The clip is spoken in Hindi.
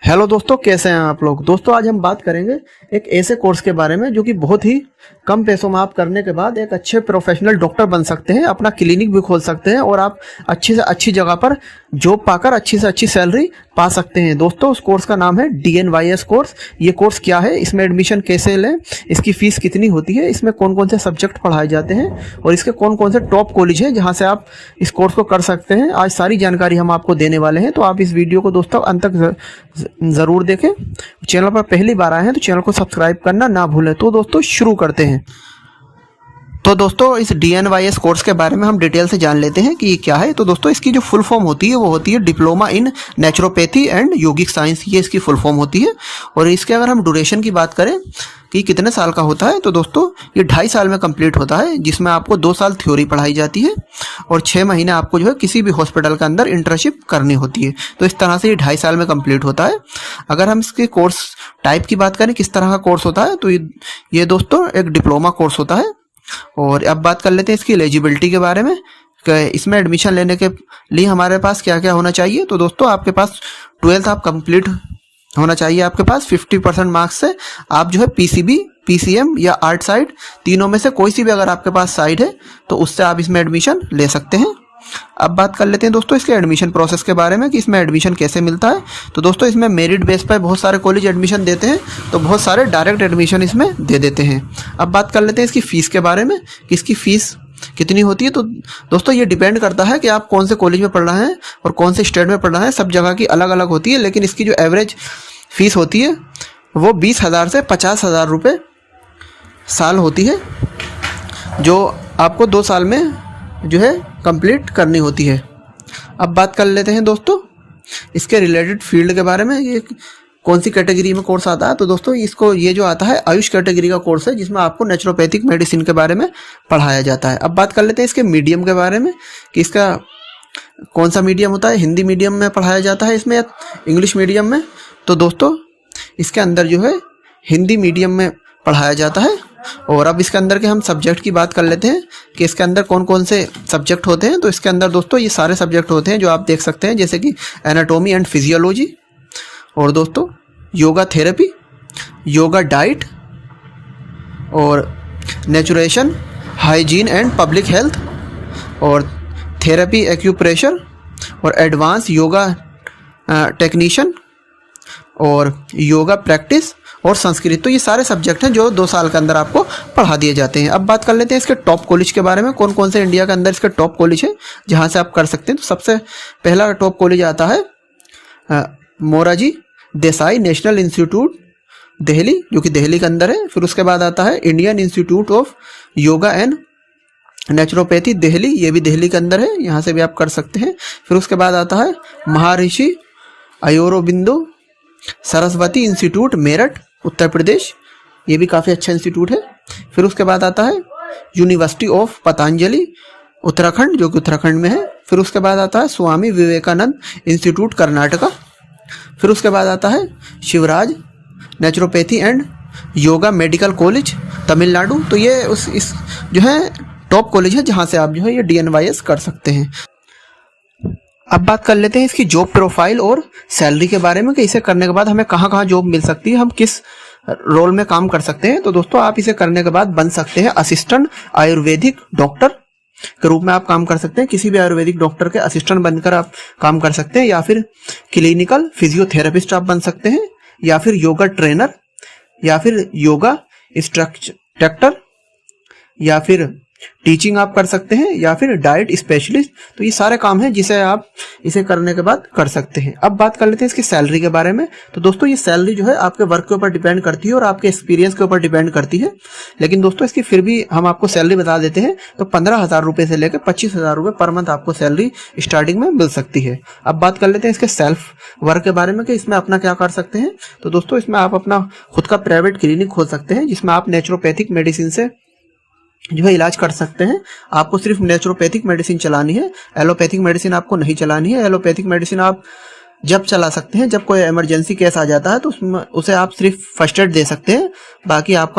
हेलो दोस्तों, कैसे हैं आप लोग। दोस्तों आज हम बात करेंगे एक ऐसे कोर्स के बारे में जो कि बहुत ही कम पैसों में आप करने के बाद एक अच्छे प्रोफेशनल डॉक्टर बन सकते हैं, अपना क्लिनिक भी खोल सकते हैं और आप अच्छी से अच्छी जगह पर जॉब पाकर अच्छी से अच्छी सैलरी पा सकते हैं। दोस्तों उस कोर्स का नाम है DNYS कोर्स। ये कोर्स क्या है, इसमें एडमिशन कैसे लें, इसकी फीस कितनी होती है, इसमें कौन कौन से सब्जेक्ट पढ़ाए जाते हैं और इसके कौन कौन से टॉप कॉलेज हैं जहां से आप इस कोर्स को कर सकते हैं, आज सारी जानकारी हम आपको देने वाले हैं। तो आप इस वीडियो को दोस्तों अंत तक ज़रूर देखें। चैनल पर पहली बार आए हैं तो चैनल को सब्सक्राइब करना ना भूलें। तो दोस्तों शुरू करते हैं। तो दोस्तों इस DNYS कोर्स के बारे में हम डिटेल से जान लेते हैं कि ये क्या है। तो दोस्तों इसकी जो फुल फॉर्म होती है वो होती है diploma in naturopathy and yogic science, ये इसकी फुल फॉर्म होती है। और इसके अगर हम ड्यूरेशन की बात करें कि कितने साल का होता है, तो दोस्तों ये 2.5 साल में कंप्लीट होता है, जिसमें आपको 2 साल थ्योरी पढ़ाई जाती है और 6 महीने आपको जो है किसी भी हॉस्पिटल के अंदर इंटर्नशिप करनी होती है। तो इस तरह से ये 2.5 साल में कंप्लीट होता है। अगर हम इसके कोर्स टाइप की बात करें किस तरह का कोर्स होता है, तो ये दोस्तों एक डिप्लोमा कोर्स होता है। और अब बात कर लेते हैं इसकी एलिजिबिलिटी के बारे में, इसमें एडमिशन लेने के लिए हमारे पास क्या क्या होना चाहिए। तो दोस्तों आपके पास 12th आप कंप्लीट होना चाहिए, आपके पास 50% मार्क्स से आप जो है PCB, PCM या आर्ट साइड तीनों में से कोई सी भी अगर आपके पास साइड है तो उससे आप इसमें एडमिशन ले सकते हैं। अब बात कर लेते हैं दोस्तों इसके एडमिशन प्रोसेस के बारे में कि इसमें एडमिशन कैसे मिलता है। तो दोस्तों इसमें मेरिट बेस पर बहुत सारे कॉलेज एडमिशन देते हैं, तो बहुत सारे डायरेक्ट एडमिशन इसमें दे देते हैं। अब बात कर लेते हैं इसकी फ़ीस के बारे में कि इसकी फ़ीस कितनी होती है। तो दोस्तों ये डिपेंड करता है कि आप कौन से कॉलेज में पढ़ रहे हैं और कौन से स्टेट में पढ़ रहे हैं, सब जगह की अलग अलग होती है। लेकिन इसकी जो एवरेज फ़ीस होती है वो 20,000 से 50,000 रुपये साल होती है, जो आपको 2 साल में जो है कंप्लीट करनी होती है। अब बात कर लेते हैं दोस्तों इसके रिलेटेड फील्ड के बारे में, ये कौन सी कैटेगरी में कोर्स आता है। तो दोस्तों इसको ये जो आता है आयुष कैटेगरी का कोर्स है, जिसमें आपको नेचुरोपैथिक मेडिसिन के बारे में पढ़ाया जाता है। अब बात कर लेते हैं इसके मीडियम के बारे में कि इसका कौन सा मीडियम होता है, हिंदी मीडियम में पढ़ाया जाता है इसमें या इंग्लिश मीडियम में। तो दोस्तों इसके अंदर जो है हिंदी मीडियम में पढ़ाया जाता है। और अब इसके अंदर के हम सब्जेक्ट की बात कर लेते हैं कि इसके अंदर कौन कौन से सब्जेक्ट होते हैं। तो इसके अंदर दोस्तों ये सारे सब्जेक्ट होते हैं जो आप देख सकते हैं, जैसे कि एनाटॉमी एंड फिजियोलॉजी, और दोस्तों योगा थेरेपी, योगा डाइट, और नेचुरेशन, हाइजीन एंड पब्लिक हेल्थ, और थेरेपी एक्यूप्रेशर, और एडवांस योगा टेक्नीशियन, और योगा प्रैक्टिस, और संस्कृत। तो ये सारे सब्जेक्ट हैं जो 2 साल के अंदर आपको पढ़ा दिए जाते हैं। अब बात कर लेते हैं इसके टॉप कॉलेज के बारे में, कौन कौन से इंडिया के अंदर इसके टॉप कॉलेज है जहां से आप कर सकते हैं। तो सबसे पहला टॉप कॉलेज आता है मोरारजी देसाई नेशनल इंस्टीट्यूट दिल्ली, जो कि दिल्ली के अंदर है। फिर उसके बाद आता है Indian institute of yoga and naturopathy Delhi, ये भी दिल्ली के अंदर है, यहाँ से भी आप कर सकते हैं। फिर उसके बाद आता है महर्षि अयोरोबिंदो सरस्वती इंस्टीट्यूट मेरठ उत्तर प्रदेश, ये भी काफ़ी अच्छा इंस्टीट्यूट है। फिर उसके बाद आता है यूनिवर्सिटी ऑफ पतंजलि उत्तराखंड, जो कि उत्तराखंड में है। फिर उसके बाद आता है स्वामी विवेकानंद इंस्टीट्यूट कर्नाटका। फिर उसके बाद आता है Shivraj naturopathy and yoga medical college Tamil Nadu. तो ये इस जो है टॉप कॉलेज है जहाँ से आप जो है ये DNYS कर सकते हैं। अब बात कर लेते हैं इसकी जॉब प्रोफाइल और सैलरी के बारे में कि इसे करने के बाद हमें कहाँ कहाँ जॉब मिल सकती है, हम किस रोल में काम कर सकते हैं। तो दोस्तों आप इसे करने के बाद बन सकते हैं असिस्टेंट आयुर्वेदिक डॉक्टर के रूप में आप काम कर सकते हैं, किसी भी आयुर्वेदिक डॉक्टर के असिस्टेंट बनकर आप काम कर सकते हैं, या फिर क्लिनिकल फिजियोथेरेपिस्ट आप बन सकते हैं, या फिर योगा ट्रेनर, या फिर योगा इंस्ट्रक्टर, या फिर टीचिंग आप कर सकते हैं, या फिर डाइट स्पेशलिस्ट। तो ये सारे काम हैं जिसे आप इसे करने के बाद कर सकते हैं। अब बात कर लेते हैं इसकी सैलरी के बारे में। तो दोस्तों ये सैलरी जो है आपके वर्क के ऊपर डिपेंड करती है और आपके एक्सपीरियंस के ऊपर डिपेंड करती है, लेकिन दोस्तों इसकी फिर भी हम आपको सैलरी बता देते हैं। तो 15,000 रुपये से लेकर 25,000 रुपये पर मंथ आपको सैलरी स्टार्टिंग में मिल सकती है। अब बात कर लेते हैं इसके सेल्फ वर्क के बारे में कि इसमें अपना क्या कर सकते हैं। तो दोस्तों इसमें आप अपना खुद का प्राइवेट क्लिनिक खोल सकते हैं, जिसमें आप नेचुरोपैथिक मेडिसिन से जो है इलाज कर सकते हैं। आपको सिर्फ नेचुरोपैथिक मेडिसिन चलानी है, एलोपैथिक मेडिसिन आपको नहीं चलानी है। एलोपैथिक मेडिसिन आप जब चला सकते हैं जब कोई इमरजेंसी केस आ जाता है, तो उसमें उसे आप सिर्फ फर्स्ट एड दे सकते हैं, बाकी आपका